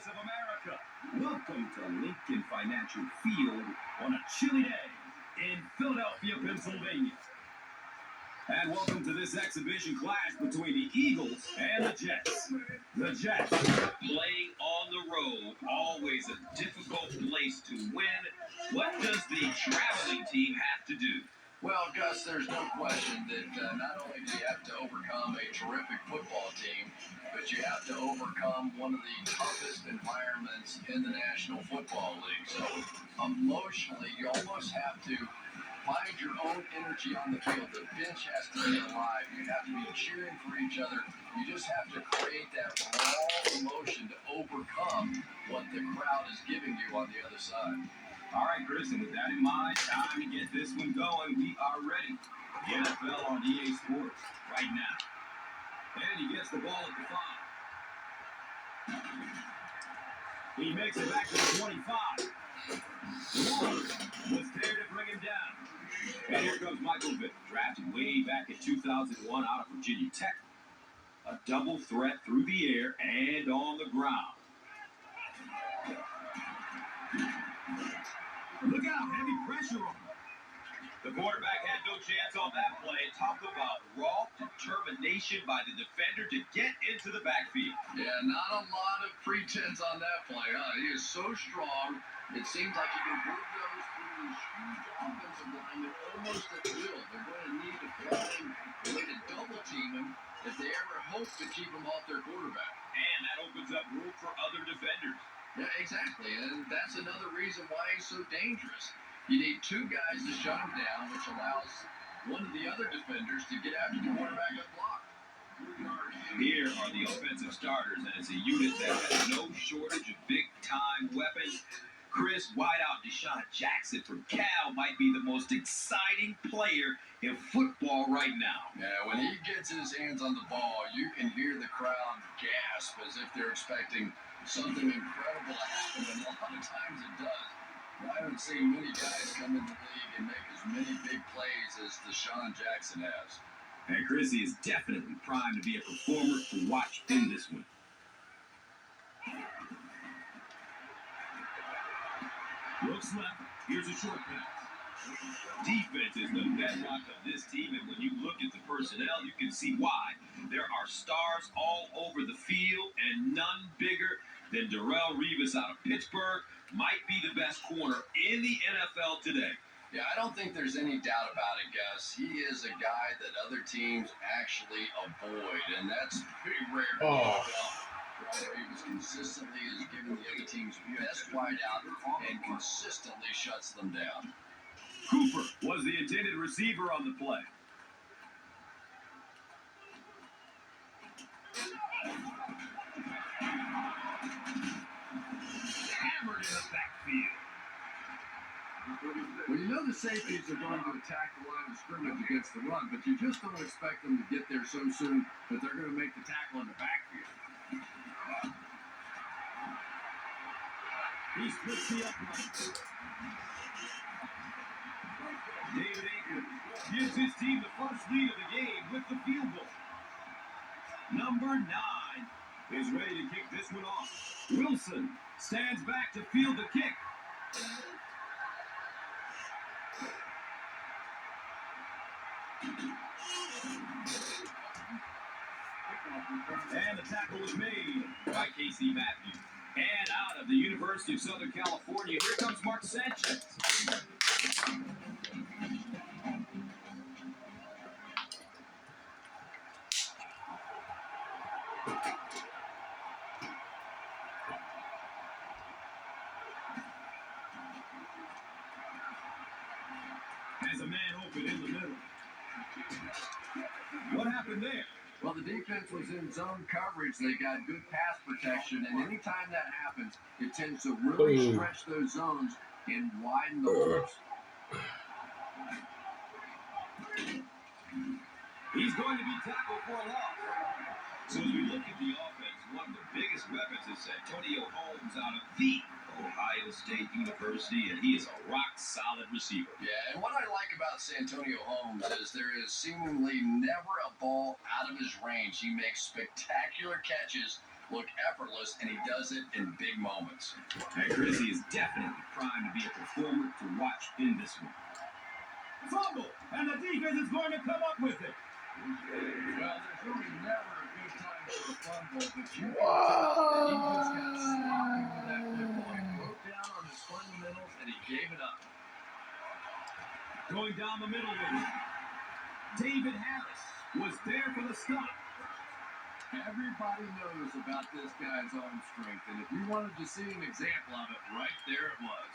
Of America. Welcome to Lincoln Financial Field on a chilly day in Philadelphia, Pennsylvania. And welcome to this exhibition clash between the Eagles and the Jets. The Jets playing on the road, always a difficult place to win. What does the traveling team have to do? Well, Gus, there's no question that not only do you have to overcome a terrific football team, but you have to overcome one of the toughest environments in the National Football League. So emotionally, you almost have to find your own energy on the field. The bench has to be alive. You have to be cheering for each other. You just have to create that raw emotion to overcome what the crowd is giving you on the other side. All right, Chris, and with that in mind, time to get this one going. We are ready. The NFL on EA Sports right now. And he gets the ball at the 5. He makes it back to the 25. Warren was there to bring him down. And here comes Michael Vick, drafted way back in 2001 out of Virginia Tech. A double threat through the air and on the ground. Look out, heavy pressure on him. The quarterback had no chance on that play. Talk about raw determination by the defender to get into the backfield. Yeah, not a lot of pretense on that play, huh? He is so strong, it seems like he can move those through these huge offensive linemen almost at will. They're going to need to find a way to double team him if they ever hope to keep him off their quarterback. And that opens up room for other defenders. Yeah, exactly, and that's another reason why he's so dangerous. You need two guys to shut him down, which allows one of the other defenders to get after the quarterback unblocked. Here are the offensive starters, and it's a unit that has no shortage of big-time weapons. Chris, wideout Deshaun Jackson from Cal might be the most exciting player in football right now. Yeah, when he gets his hands on the ball, you can hear the crowd gasp as if they're expecting something incredible to happen, and a lot of times it does. I haven't seen many guys come in the league and make as many big plays as Deshaun Jackson has. And Chrissy is definitely primed to be a performer to watch in this one. Looks left. Here's a short pass. Defense is the bedrock of this team, and when you look at the personnel, you can see why. There are stars all over the field, and none bigger than Darrelle Revis out of Pittsburgh. Might be the best corner in the NFL today. Yeah, I don't think there's any doubt about it, Gus. He is a guy that other teams actually avoid, and that's pretty rare. Revis consistently is giving the other team's best wideout and consistently shuts them down. Cooper was the intended receiver on the play. Hammered in the backfield. Well, you know the safeties are going to attack the line of scrimmage against the run, but you just don't expect them to get there so soon that they're going to make the tackle in the backfield. He splits the upright. David Akers gives his team the first lead of the game with the field goal. Number 9 is ready to kick this one off. Wilson stands back to field the kick. And the tackle was made by Casey Matthews. And out of the University of Southern California, here comes Mark Sanchez. Has a man open in the middle. What happened there? Well, the defense was in zone coverage. They got good pass protection, and anytime that happens, it tends to really stretch those zones and widen the holes. He's going to be tackled for a loss. So as we look at the offense, one of the biggest weapons is Antonio Holmes out of the Ohio State University, and he is a rock-solid receiver. Yeah, and what I like about Santonio Holmes is there is seemingly never a ball out of his range. He makes spectacular catches look effortless, and he does it in big moments. And Chris, he is definitely primed to be a performer to watch in this one. Fumble, and the defense is going to come up with it. Well, there's really never a good time for a fumble, but you can tell he just got sloppy with that football. He broke down on his fundamentals, and he gave it up. Going down the middle with it. David Harris was there for the stop. Everybody knows about this guy's arm strength, and if you wanted to see an example of it, right there it was.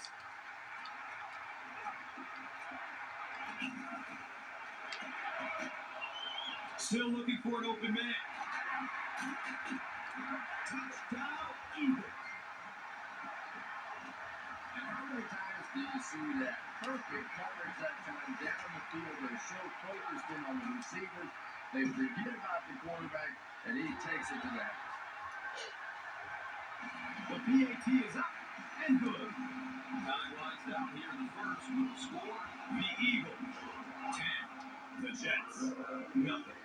Still looking for an open man. Touchdown, Eagles. And how many times do you see that perfect coverage that time down the field? They're so focused in on the receivers, they forget about the quarterback, and he takes it to the house. The PAT is up and good. Time lines down here in the first with the score. The Eagles 10. The Jets nothing.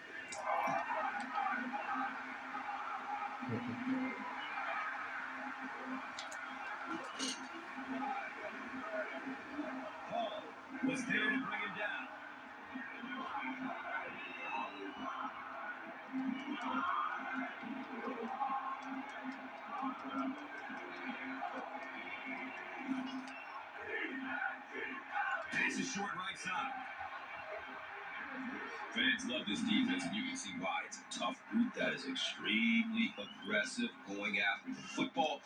Hall was there to bring him down. Pass is short right side. Fans love this defense, and you can see why. It's a tough group that is extremely aggressive, going after the football.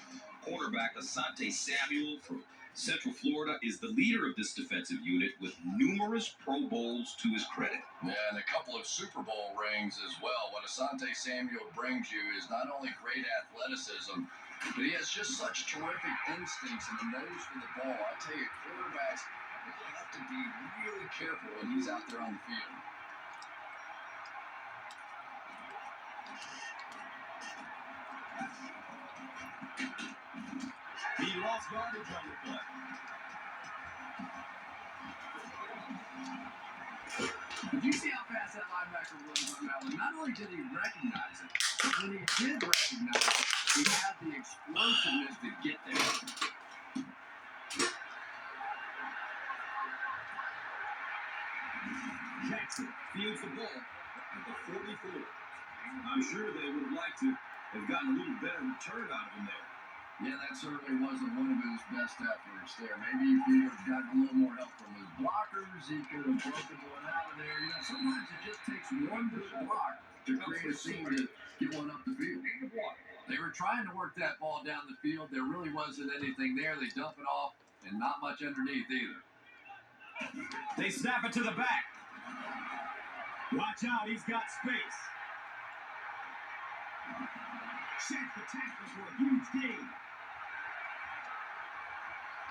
Cornerback Asante Samuel from Central Florida is the leader of this defensive unit with numerous Pro Bowls to his credit. Yeah, and a couple of Super Bowl rings as well. What Asante Samuel brings you is not only great athleticism, but he has just such terrific instincts and a nose for the ball. I tell you, quarterbacks have to be really careful when he's out there on the field. He lost yardage on the play. Did you see how fast that linebacker was on that one? Not only did he recognize it, but when he did recognize it, he had the explosiveness to get there. Jackson fields the ball at the 44. I'm sure they would have liked to have gotten a little better return out of him there. Yeah, that certainly wasn't one of his best efforts there. Maybe if he would have gotten a little more help from his blockers, he could have broken one out of there. You know, sometimes it just takes one good block to create a scene to get one up the field. They were trying to work that ball down the field. There really wasn't anything there. They dump it off, and not much underneath either. They snap it to the back. Watch out, he's got space. Check the tackle for a huge gain.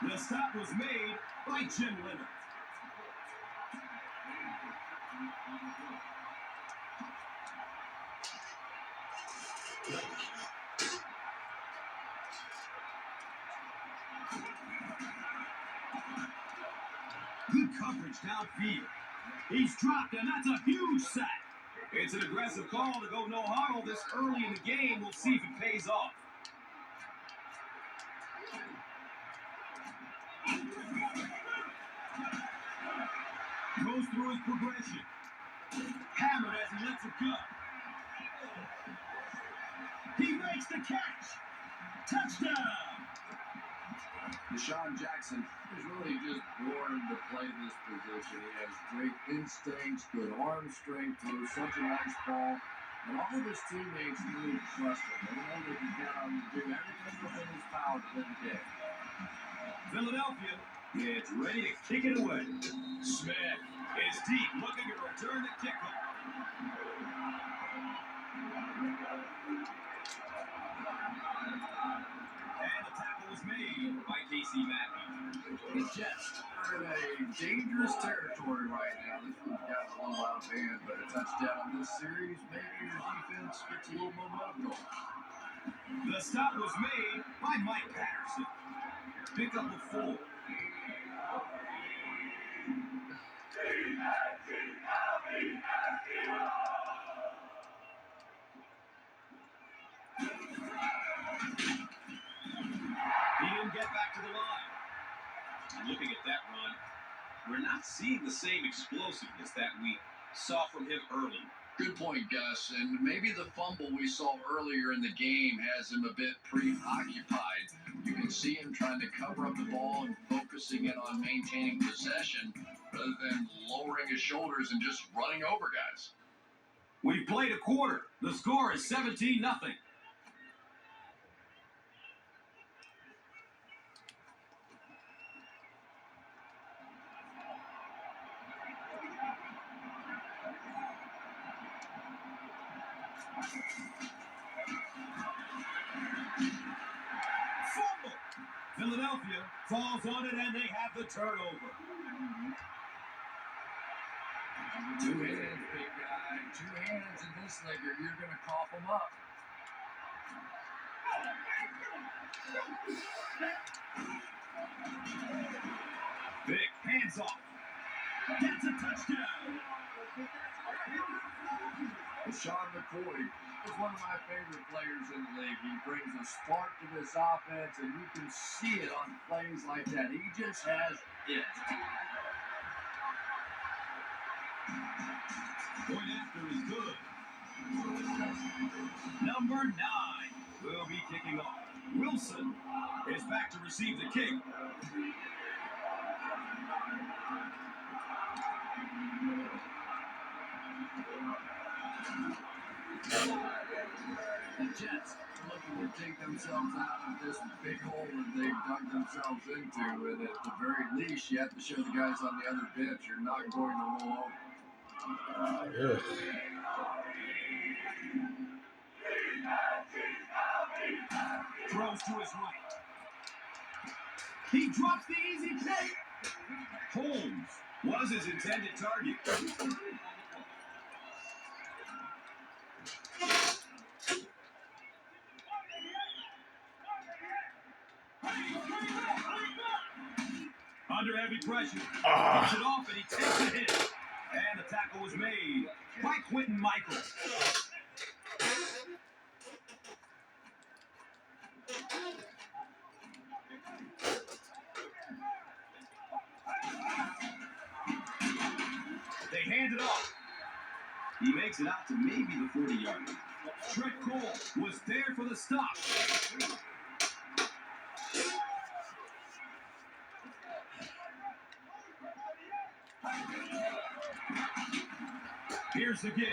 The stop was made by Jim Leonard. Good coverage downfield. He's dropped, and that's a huge sack. It's an aggressive call to go no huddle this early in the game. We'll see if it pays off. Goes through his progression. Hammered as he lets it go. He makes the catch. Touchdown. Deshaun Jackson is really just born to play this position. He has great instincts, good arm strength, throws such a nice ball. And all of his teammates really trust him. They know they can count on him to do everything within his power to win the game. Philadelphia gets ready to kick it away. Smith is deep, looking to return the kickoff. And the tackle was made by Casey Matthews. The Jets are in a dangerous territory right now. This one's got a little out of hand, but a touchdown in this series, maybe your defense gets a little momentum going. The stop was made by Mike Patterson. Pick up a 4. He didn't get back to the line. Looking at that run, we're not seeing the same explosiveness that we saw from him early. Good point, Gus. And maybe the fumble we saw earlier in the game has him a bit preoccupied. You can see him trying to cover up the ball and focusing in on maintaining possession rather than lowering his shoulders and just running over guys. We've played a quarter. The score is 17-0. Fumble! Philadelphia falls on it and they have the turnover. 2 hands, big guy. 2 hands in this leg or you're going to cough them up. Vic, hands off. That's a touchdown. Sean McCoy is one of my favorite players in the league. He brings a spark to this offense, and you can see it on plays like that. He just has it. Point after is good. Number 9 will be kicking off. Wilson is back to receive the kick. The Jets are looking to take themselves out of this big hole that they've dug themselves into, and at the very least, you have to show the guys on the other bench you're not going to roll over. Throws to his right. He drops the easy kick. Holmes was his intended target. Under heavy pressure. Gets it off and he takes a hit. And the tackle was made by Quentin Michael. They hand it off. He makes it out to maybe the 40-yard line. Trent Cole was there for the stop. Here's the give.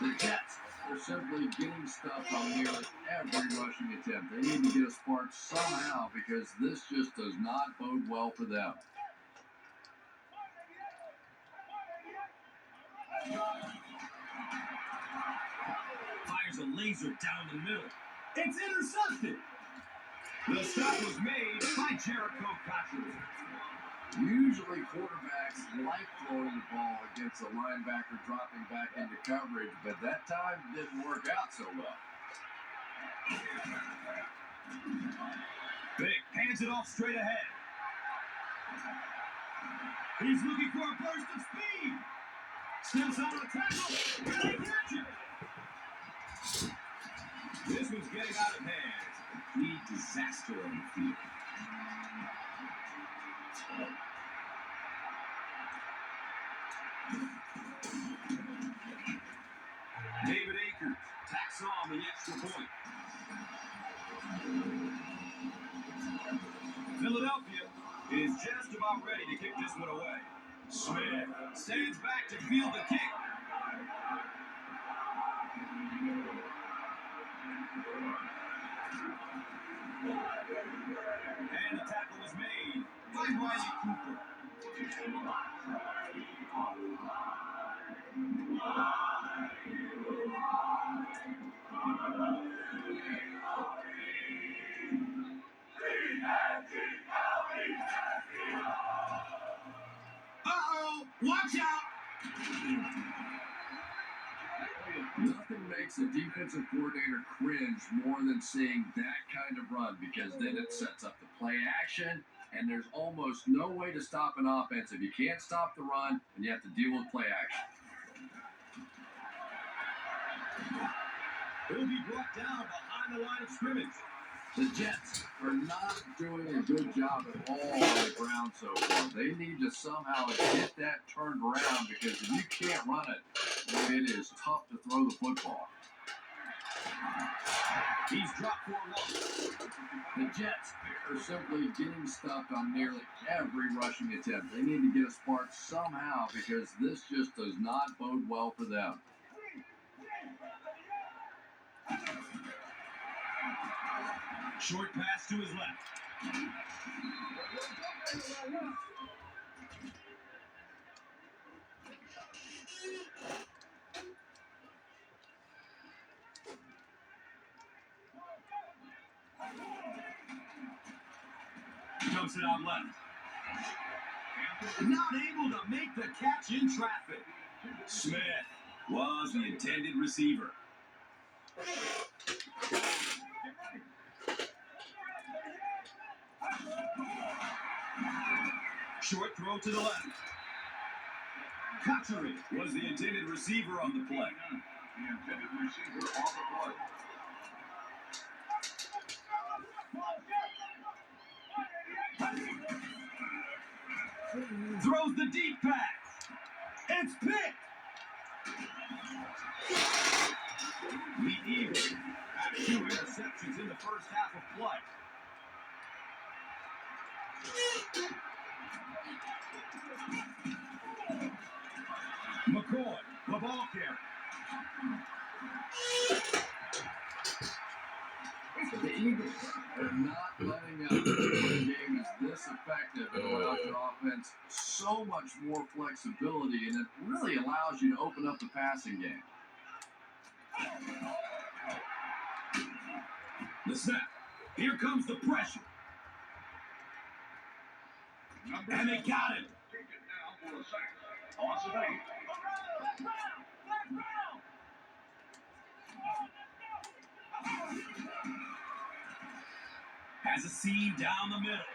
The Jets are simply getting stuff on nearly every rushing attempt. They need to get a spark somehow because this just does not bode well for them. Fires a laser down the middle. It's intercepted. The stop was made by Jericho Cotton. Usually quarterbacks like throwing the ball against a linebacker dropping back into coverage, but that time didn't work out so well. Vic hands it off straight ahead. He's looking for a burst of speed. Steps out of the tackle. They catch it. This one's getting out of hand. A complete disaster on the field. David Akers tacks on the extra point. Philadelphia is just about ready to kick this one away. Smith stands back to field the kick. And the tackle was made by Riley Cooper. Nothing makes a defensive coordinator cringe more than seeing that kind of run, because then it sets up the play action, and there's almost no way to stop an offense if you can't stop the run and you have to deal with play action. He'll be brought down behind the line of scrimmage. The Jets are not doing a good job at all on the ground so far. They need to somehow get that turned around, because if you can't run it, it is tough to throw the football. He's dropped for a loss. The Jets are simply getting stuck on nearly every rushing attempt. They need to get a spark somehow, because this just does not bode well for them. Short pass to his left. Dumps it out left. Not able to make the catch in traffic. Smith was the intended receiver. Short throw to the left. Cotchery was the intended receiver on the play. The intended receiver on the play. Throws the deep pass. It's picked. The Eagles have 2 interceptions in the first half of play. McCoy, the ball carrier. The Eagles are not letting up. The game is this effective, and allows your offense so much more flexibility, and it really allows you to open up the passing game. The snap. Here comes the pressure. And they got him. Take it down for a sack. Loss of 8. Has a seam down the middle.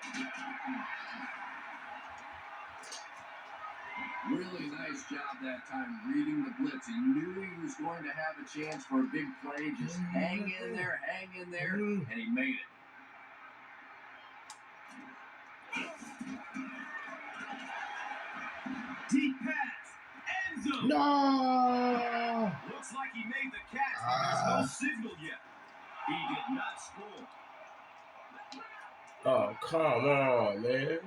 Really nice job that time reading the blitz. He knew he was going to have a chance for a big play. Just hang in there, and he made it. Deep pass. End zone. No! Looks like he made the catch, but there's no signal yet. He did not score. Oh, come on, man.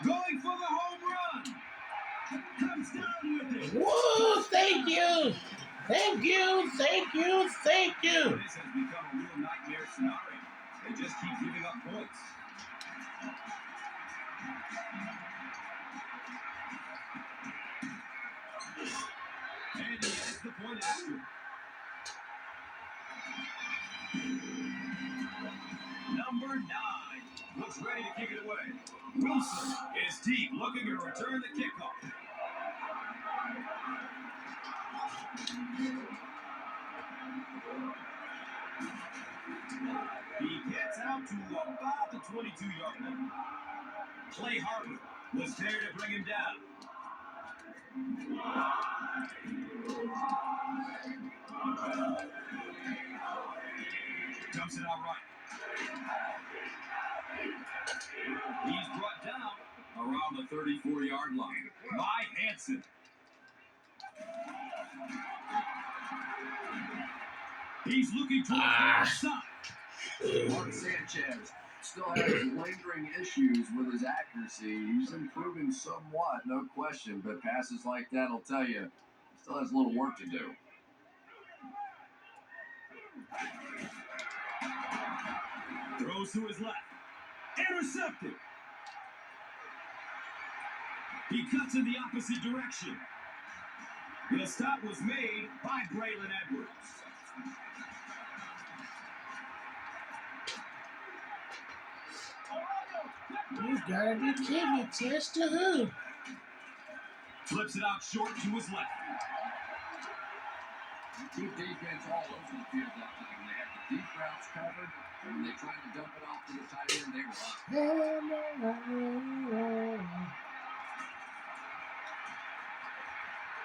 Going for the home run. Comes down with it. Woo! Thank you! Thank you! Thank you! Thank you! This has become a real nightmare scenario. They just keep giving up points. And he gets the point after. Number 9 looks ready to kick it away. Wilson is deep, looking to return the kickoff. He gets out to about the 22-yard line. Clay Harper was there to bring him down. Dumps it out right. He's brought down around the 34-yard line by Hanson. He's looking towards the side. Mark Sanchez still has lingering issues with his accuracy. He's improving somewhat, no question, but passes like that will tell you he still has a little work to do. Throws to his left. Intercepted. He cuts in the opposite direction. The stop was made by Braylon Edwards. You gotta be kidding me, Tess to who? Flips it out short to his left. Good defense all over the field that time. They had the deep routes covered, and when they tried to dump it off to the tight end, they were up.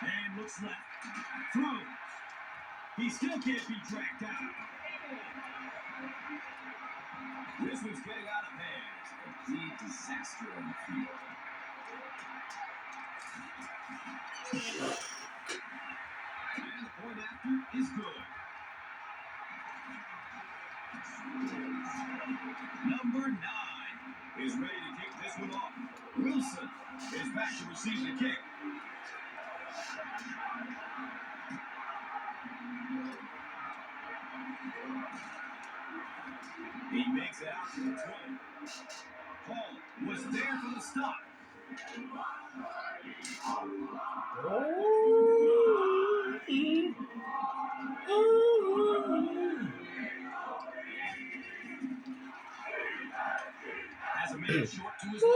And looks left. Throws. He still can't be dragged down. This one's getting out of hand. It's a complete disaster on the field. And the point after is good. Number 9 is ready to kick this one off. Wilson is back to receive the kick. He makes it out to the 20. Paul was there for the stop. Has a man short to his left.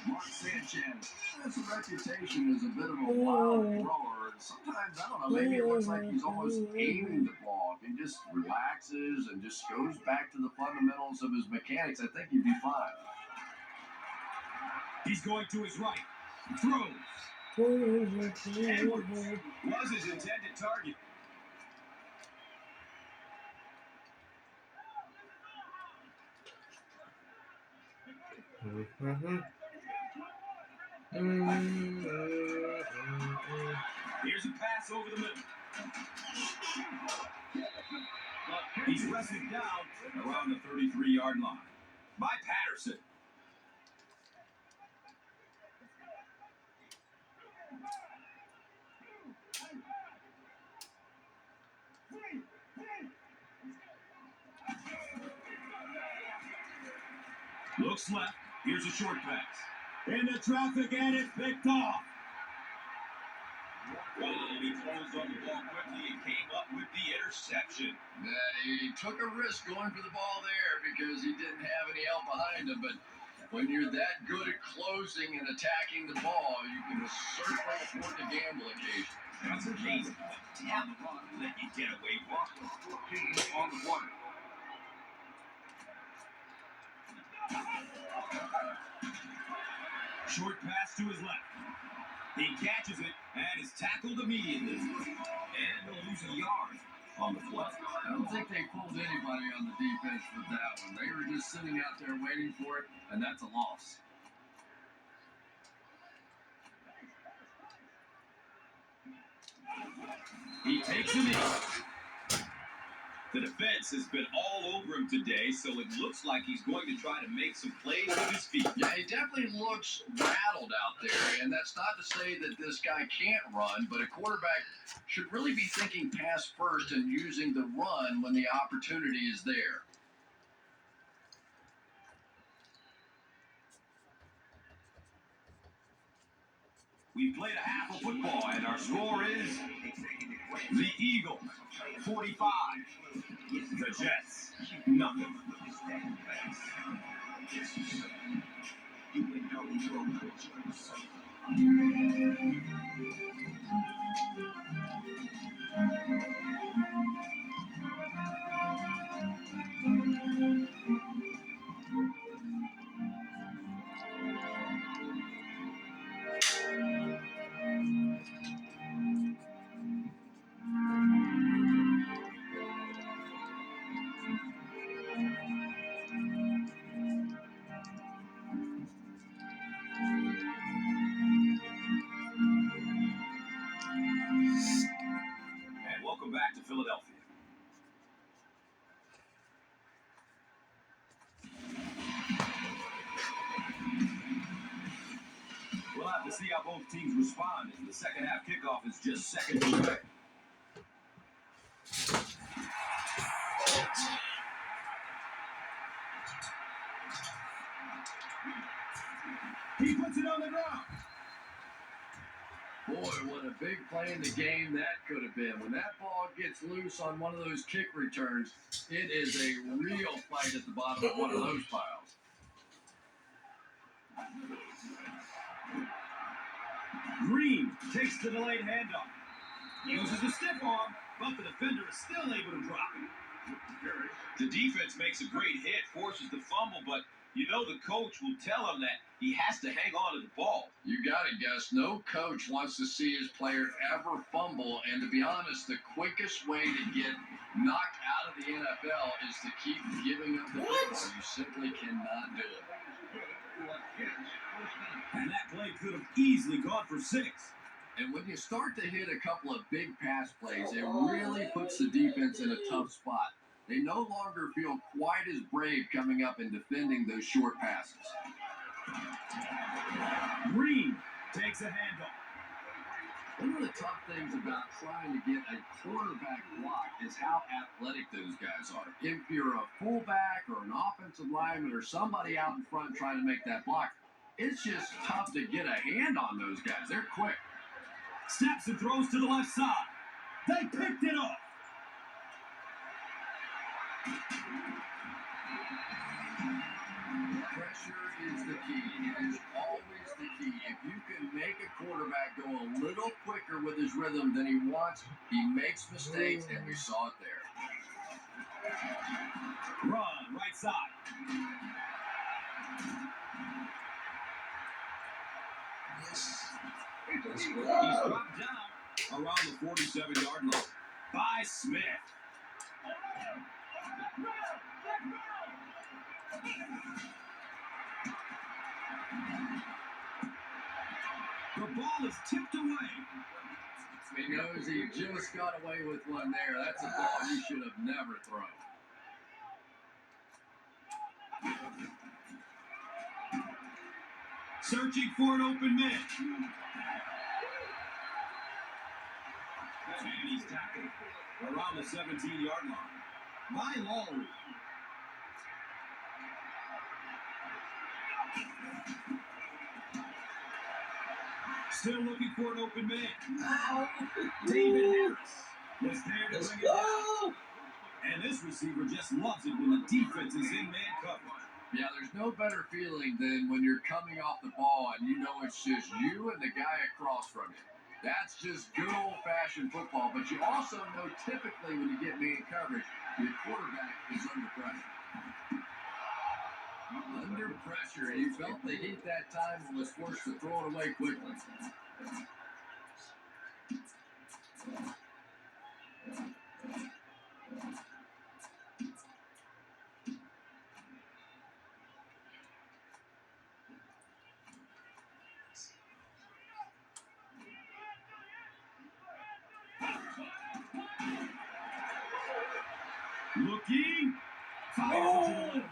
Mark Sanchez has a reputation as a bit of a wild thrower. Sometimes, I don't know, maybe it looks like he's almost aiming the ball. He just relaxes and just goes back to the fundamentals of his mechanics. I think he'd be fine. He's going to his right. Throws. Edwards was his intended target. Here's a pass over the middle. He's wrestled down around the 33-yard line by Patterson. Looks left. Here's a short pass. Into traffic, and it's picked off. Well, he closed on the ball quickly and came up with the interception. He took a risk going for the ball there because he didn't have any help behind him. But when you're that good at closing and attacking the ball, you can certainly afford to gamble occasionally. That's amazing. Damn the run let you get away from. 14 on the one. Short pass to his left. He catches it and is tackled immediately. And he'll lose a yard on the play. I don't think they pulled anybody on the defense with that one. They were just sitting out there waiting for it, and that's a loss. He takes him in. The defense has been all over him today, so it looks like he's going to try to make some plays with his feet. Yeah, he definitely looks rattled out there, and that's not to say that this guy can't run, but a quarterback should really be thinking pass first and using the run when the opportunity is there. We've played a half of football, and our score is the Eagles 45, the Jets nothing. And welcome back to Philadelphia. We'll have to see how both teams respond, as the second half kickoff is just seconds away. He puts it on the ground. Boy, what a big play in the game that could have been. When that ball gets loose on one of those kick returns, it is a real fight at the bottom of one of those piles. Green takes the delayed handoff. Uses the stiff arm, but the defender is still able to drop it. The defense makes a great hit, forces the fumble, but you know the coach will tell him that he has to hang on to the ball. You gotta guess, no coach wants to see his player ever fumble, and to be honest, the quickest way to get knocked out of the NFL is to keep giving up the football. You simply cannot do it. And that play could have easily gone for 6. And when you start to hit a couple of big pass plays, it really puts the defense in a tough spot. They no longer feel quite as brave coming up and defending those short passes. Green takes a handoff. One of the tough things about trying to get a quarterback block is how athletic those guys are. If you're a fullback or an offensive lineman or somebody out in front trying to make that block, it's just tough to get a hand on those guys. They're quick. Steps and throws to the left side. They picked it off. Pressure is the key. It is always the key. If you can make a quarterback go a little quicker with his rhythm than he wants, he makes mistakes, and we saw it there. Run, right side. He's dropped down around the 47-yard line by Smith. The ball is tipped away. He knows he just got away with one there. That's a ball he should have never thrown. Searching for an open man. And he's tackled around the 17-yard line by Lowry. Still looking for an open man. David Harris was there to bring it down. And this receiver just loves it when the defense is in man coverage. Yeah, there's no better feeling than when you're coming off the ball and you know it's just you and the guy across from you. That's just good old-fashioned football. But you also know typically when you get man coverage, your quarterback is under pressure. Under pressure, he felt the heat that time and was forced to throw it away quickly. Looking. Fires it to the left.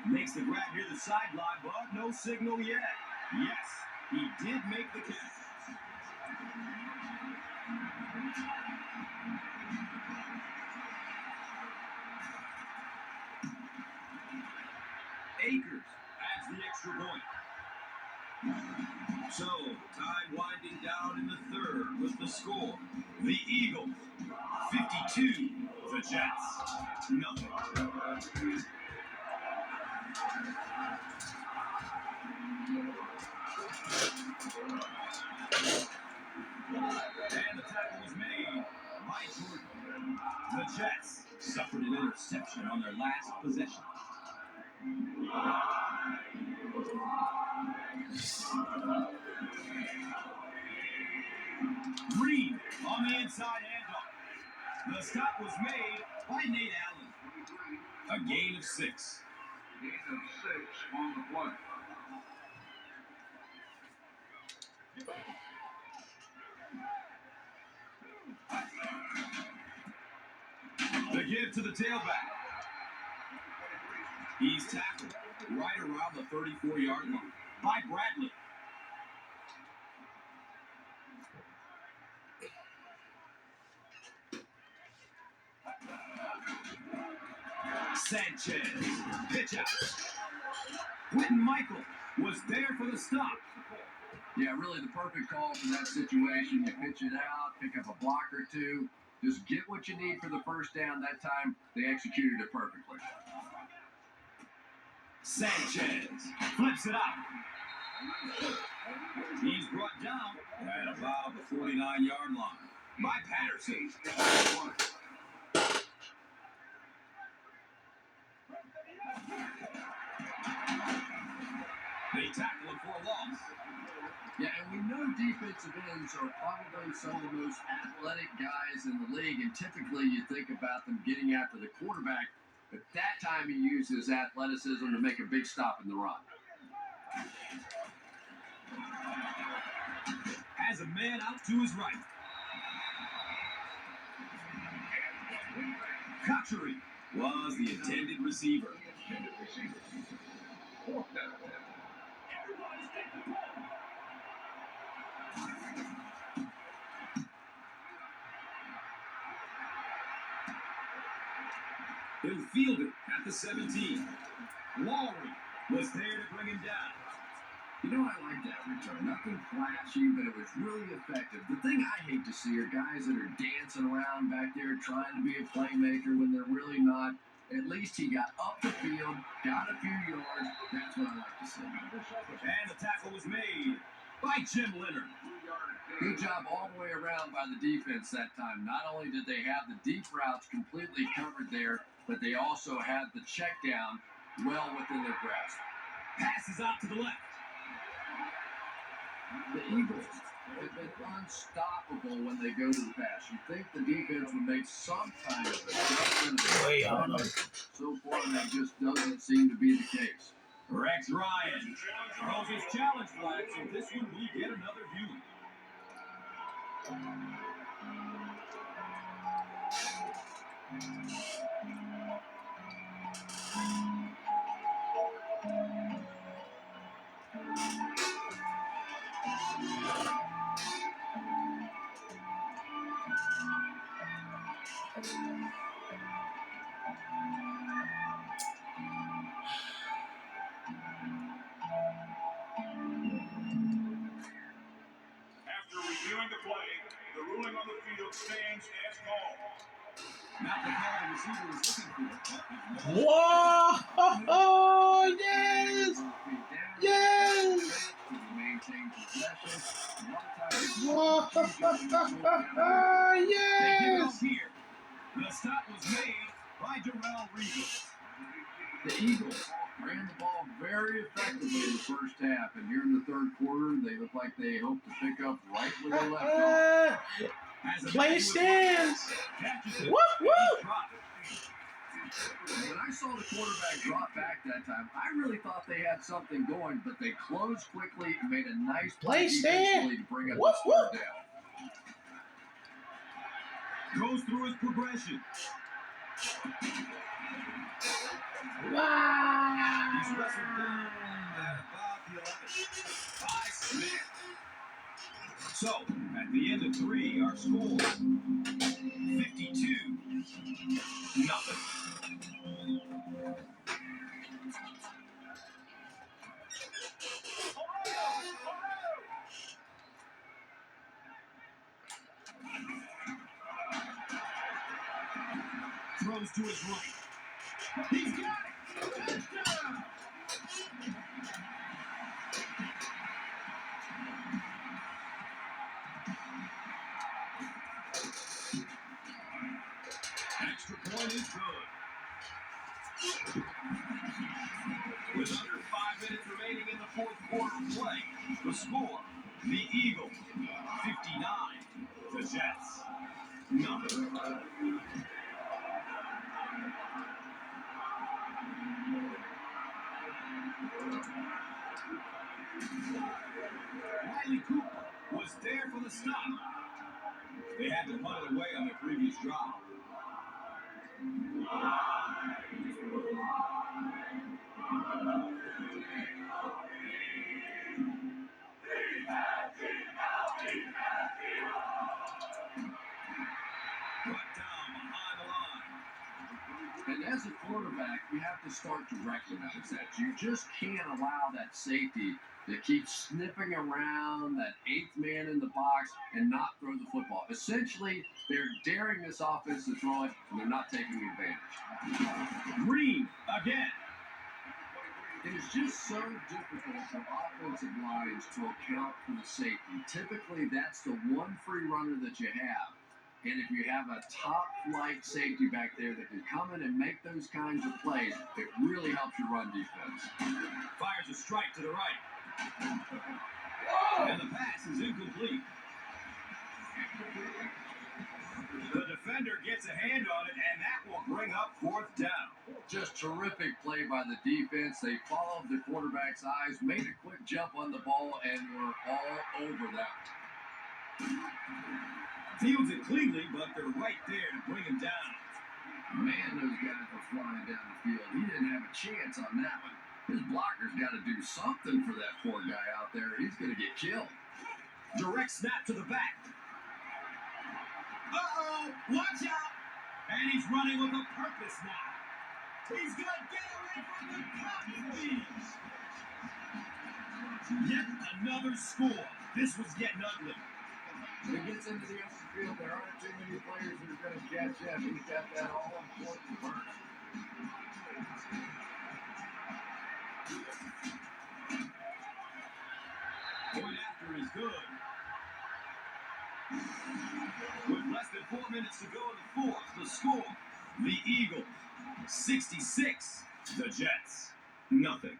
Makes the grab near the sideline, but no signal yet. Yes, he did make the catch. Akers adds the extra point. So, time winding down in the third with the score. The Eagles, 52. The Jets, nothing. And the tackle was made by Jordan. The Jets suffered an interception on their last possession. Green on the inside handoff. The stop was made by Nate Allen. A gain of 6. Gain of 6 on the play. The give to the tailback. He's tackled right around the 34-yard line by Bradley. Sanchez, pitch out. Quentin Michael was there for the stop. Yeah, really the perfect call for that situation. You pitch it out, pick up a block or two. Just get what you need for the first down. That time, they executed it perfectly. Sanchez flips it out. He's brought down at about the 49-yard line by Patterson. They tackle him for a loss. Yeah, and we know defensive ends are probably some of the most athletic guys in the league, and typically you think about them getting after the quarterback, but that time he uses athleticism to make a big stop in the run. Has a man out to his right. Cutchery was the intended receiver. He'll field it at the 17. Lowry was there to bring him down. You know, I like that return. Nothing flashy, but it was really effective. The thing I hate to see are guys that are dancing around back there trying to be a playmaker when they're really not. At least he got up the field, got a few yards. That's what I like to see. And the tackle was made by Jim Leonard. Good job all the way around by the defense that time. Not only did they have the deep routes completely covered there, but they also had the check down well within their grasp. Passes out to the left. The Eagles have been unstoppable when they go to the pass. You think the defense would make some kind of adjustment. So far, that just doesn't seem to be the case. Rex Ryan throws his challenge flag, so this one will get another view. After reviewing the play, the ruling on the field stands as called. Not the call the receiver was looking for. Whoa! Oh, yes! Yes! Whoa! Yes! Here, the stop was made by Darrell Reeves. The Eagles ran the ball very effectively in the first half, and here in the third quarter, they look like they hope to pick up right where they left off. Play stands! Woo, woo! When I saw the quarterback drop back that time, I really thought they had something going, but they closed quickly and made a nice play defensively to bring up the third down. Goes through his progression. Wow! He's wrestled down at about the 11 by Smith. So, at the end of 3, our score 52-0. Throws to his right. He's got it! Touchdown! Extra point is good. With under 5 minutes remaining in the fourth quarter play, the score, the Eagles 59, the Jets nothing. Riley Cooper was there for the stop. They had to punt it away on their previous drive. Brought down behind the line. And as a quarterback, you have to start to recognize that. You just can't allow that safety to keep sniffing around that 8th man in the box and not throw the football. Essentially, they're daring this offense to throw it, and they're not taking advantage. Green again. It is just so difficult for offensive lines to account for the safety. Typically, that's the one free runner that you have. And if you have a top flight safety back there that can come in and make those kinds of plays, it really helps your run defense. Fires a strike to the right. And the pass is incomplete. The defender gets a hand on it, and that will bring up fourth down. Just terrific play by the defense. They followed the quarterback's eyes, made a quick jump on the ball, and were all over that. Fields it cleanly, but they're right there to bring him down. Man, those guys were flying down the field. He didn't have a chance on that one. His blocker's got to do something for that poor guy out there. He's going to get killed. Direct snap to the back. Uh-oh, watch out. And he's running with a purpose now. He's going to get away from the cotton thieves. Yet another score. This was getting ugly. When he gets into the open field, there aren't too many players that are going to catch up. He's got that all-important burst. Point after is good. With less than 4 minutes to go in the fourth, the score, the Eagles, 66, the Jets, nothing.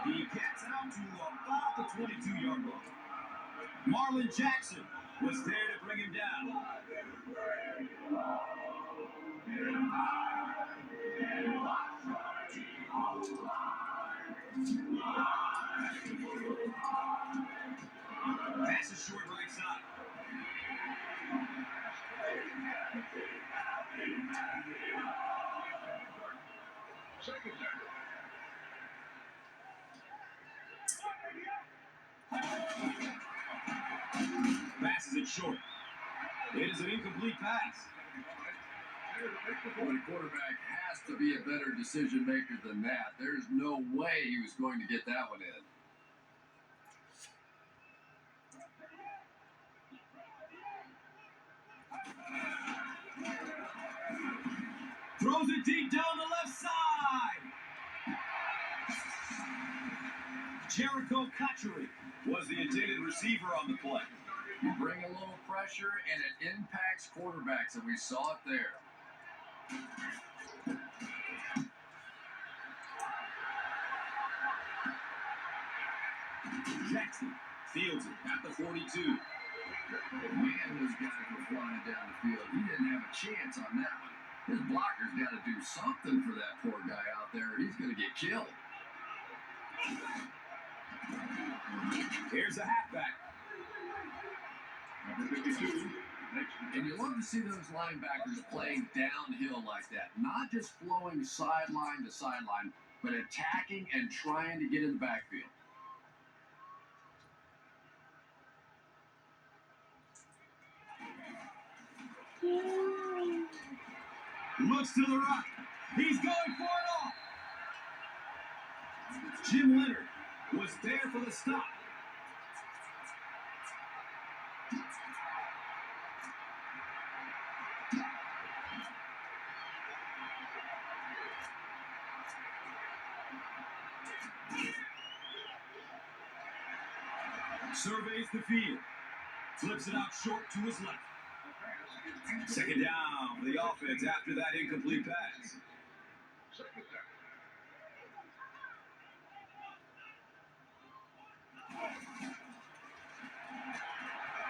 He gets out to about the 22-yard line. Marlon Jackson was there to bring him down. Pass is short right side. Passes it short. It is an incomplete pass. Well, the quarterback has to be a better decision maker than that. There's no way he was going to get that one in. Throws it deep down the left side. Jericho Cutchery was the intended receiver on the play. You bring a little pressure, and it impacts quarterbacks, and we saw it there. Jackson fields it at the 42. Man, those guys were flying down the field. He didn't have a chance on that one. His blocker's got to do something for that poor guy out there. He's going to get killed. Here's the halfback. Number 52. And you love to see those linebackers playing downhill like that. Not just flowing sideline to sideline, but attacking and trying to get in the backfield. Looks to the right. He's going for it all. Jim Leonard was there for the stop. Surveys the field. Flips it out short to his left. Second down for the offense after that incomplete pass.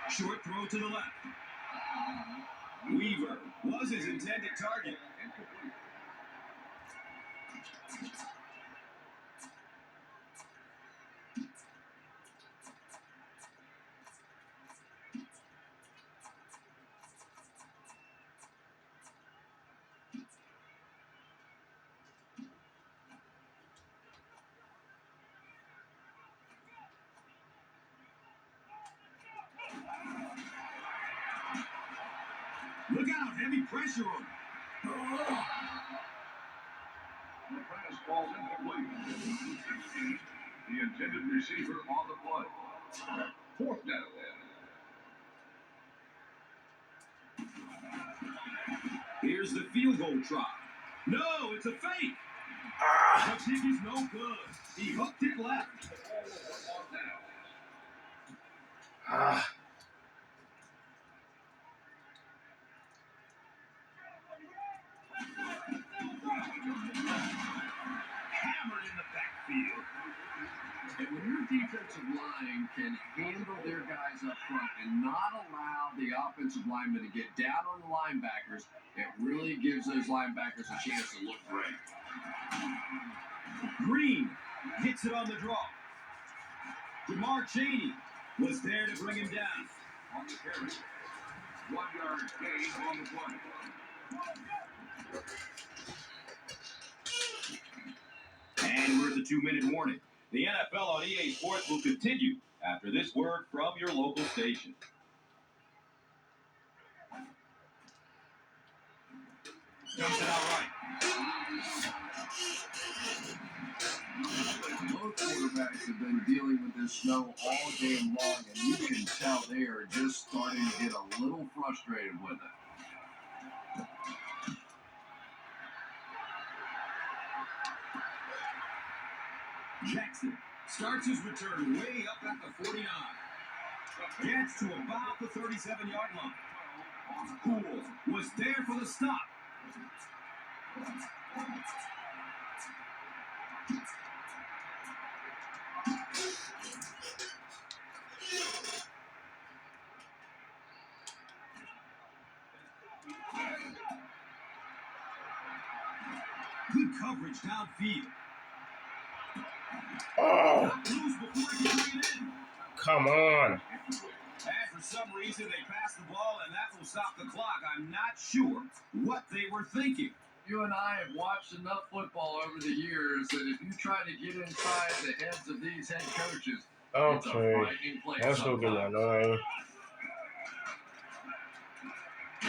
Short throw to the left. Weaver was his intended target. Look out, heavy pressure on him. The pass falls incomplete. The intended receiver on the play. Fourth down. Here's the field goal try. No, it's a fake. Ah. The kick is no good. He hooked it left. Ah. Hammered in the backfield. And when your defensive line can handle their guys up front and not allow the offensive linemen to get down on the linebackers, it really gives those linebackers a chance to look great. Green hits it on the draw. DeMar Chaney was there to bring him down. On the carry. 1 yard gain on the play. And we're at the 2-minute warning. The NFL on EA Sports will continue after this word from your local station. Dumps it out right. Both quarterbacks have been dealing with this snow all game long, and you can tell they are just starting to get a little frustrated with it. Jackson starts his return way up at the 49. Gets to about the 37-yard line. Pools was there for the stop. Good coverage downfield. Oh. Lose before he can bring it in. Come on. And for some reason, they passed the ball, and that will stop the clock. I'm not sure what they were thinking. You and I have watched enough football over the years that if you try to get inside the heads of these head coaches, it's a Okay. frightening place That's gonna get sometimes. annoying.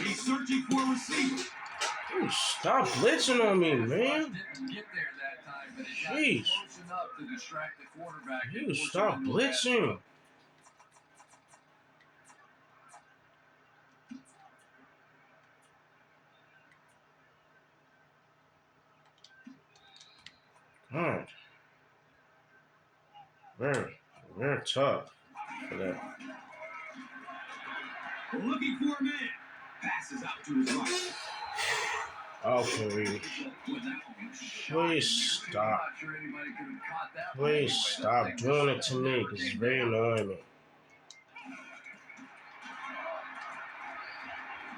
He's searching for a receiver. Dude, stop blitzing on me, man. Didn't get there that time, but it got Jeez. close enough to distract the quarterback. and You force stop him into a bad blitzing. throw. God. Very tough for that. Looking for a man. Passes out to his right. Okay. Please stop. I'm not sure anybody could have caught that one Please anyway. stop That thing doing it just to me never because it's came very down. annoying me.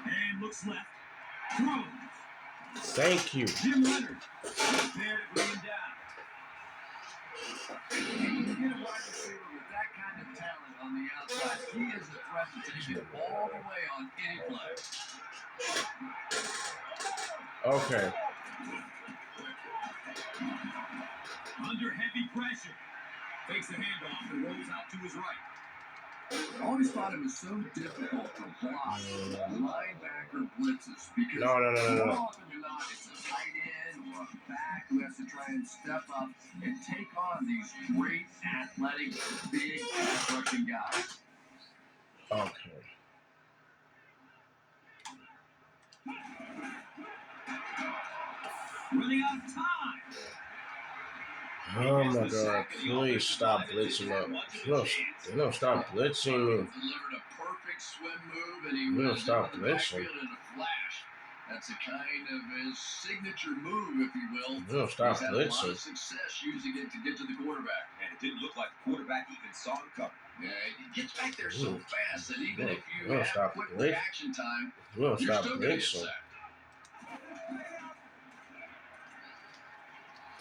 And looks left. Throws. Thank you. Jim Leonard is there to bring him down. You get a wide receiver with that kind of talent on the outside, he is a threat to take it all the way on any play. Okay. Under heavy pressure. Fakes the handoff and rolls out to his right. I always thought it was so difficult to block linebacker blitzes because No. more often than not, it's a tight end or a back who has to try and step up and take on these great, athletic, big, pass rushing guys. Okay. Running out of time. Oh my God! Please stop blitzing up. No, stop blitzing me. Delivered a perfect swim move, and he No, was stop into the blitzing. backfield in a flash. That's a kind of his signature move, if you will. No, stop He's had a lot blitzing. of success using it to get to the quarterback. And it didn't look like the quarterback even saw him coming. Yeah, he gets back there so fast that even No, if you no, have stop quick blitz. reaction time, No, you're stop still going to get blitzing. sacked.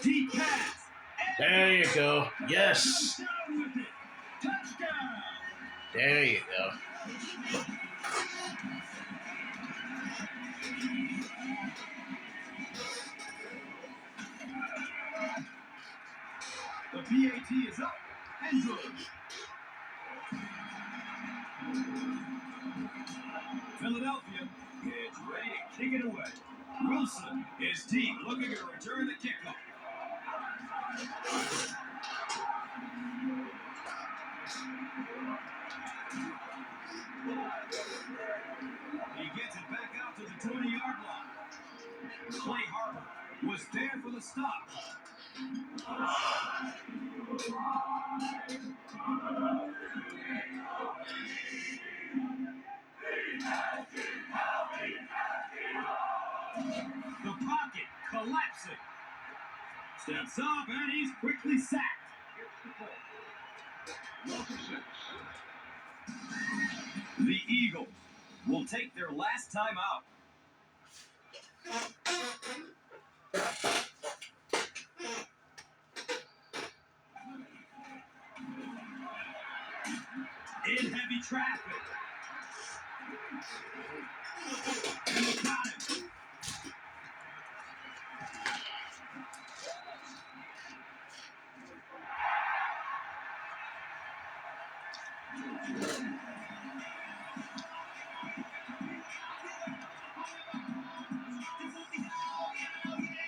Deep pass. There you go. Yes. Touchdown with it. Touchdown. There you go. The PAT is up and good. Philadelphia is ready to kick it away. Wilson is deep, looking to return the kickoff. He gets it back out to the 20-yard line. Clay Harbor was there for the stop. The pocket collapsing. Steps up and he's quickly sacked. The Eagles will take their last time out. In heavy traffic. And they got him.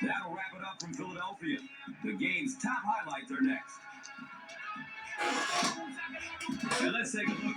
That'll wrap it up from Philadelphia. The game's top highlights are next. And let's take a look